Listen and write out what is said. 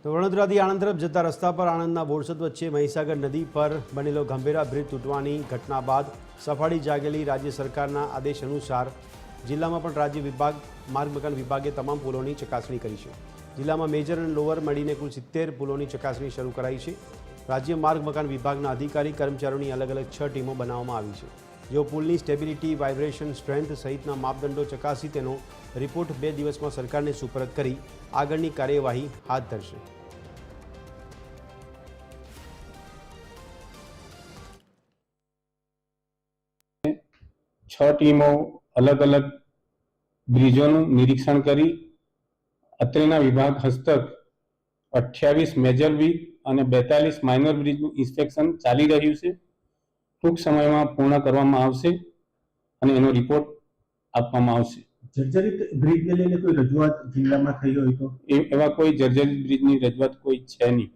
તો વડોદરાથી આણંદ તરફ જતા રસ્તા પર આણંદના બોરસદ વચ્ચે મહીસાગર નદી પર બનેલો ગંભીરા બ્રિજ તૂટવાની ઘટના બાદ સફાળી જાગેલી રાજ્ય સરકારના આદેશ અનુસાર જિલ્લામાં પણ રાજ્ય માર્ગ મકાન વિભાગે તમામ પુલોની ચકાસણી કરી છે। જિલ્લામાં મેજર અને લોઅર મળીને કુલ 70 પુલોની ચકાસણી શરૂ કરાઈ છે। રાજ્ય માર્ગ મકાન વિભાગના અધિકારી કર્મચારીઓની અલગ અલગ 6 ટીમો બનાવવામાં આવી છે, જેઓ પુલની સ્ટેબિલિટી, વાઇબ્રેશન, સ્ટ્રેન્થ સહિતના માપદંડો ચકાસી તેનો રિપોર્ટ 2 દિવસમાં સરકારને સુપરત કરી આગળની કાર્યવાહી હાથ ધરશે। छ टीमों अलग अलग ब्रिजों निरीक्षण करी અત્રેના વિભાગ હસ્તક 28 મેજર બ્રિજ અને 42 માઇનર બ્રિજનું ઇન્સ્પેક્શન ચાલી રહ્યું છે। ટૂંક સમયમાં પૂર્ણ કરવામાં આવશે અને એનો રિપોર્ટ આપવામાં આવશે। જર્જરિત બ્રિજને લઈને કોઈ રજૂઆત જિલ્લામાં થઈ હોય તો? એવા કોઈ જર્જરિત બ્રિજની રજૂઆત કોઈ છે નહીં।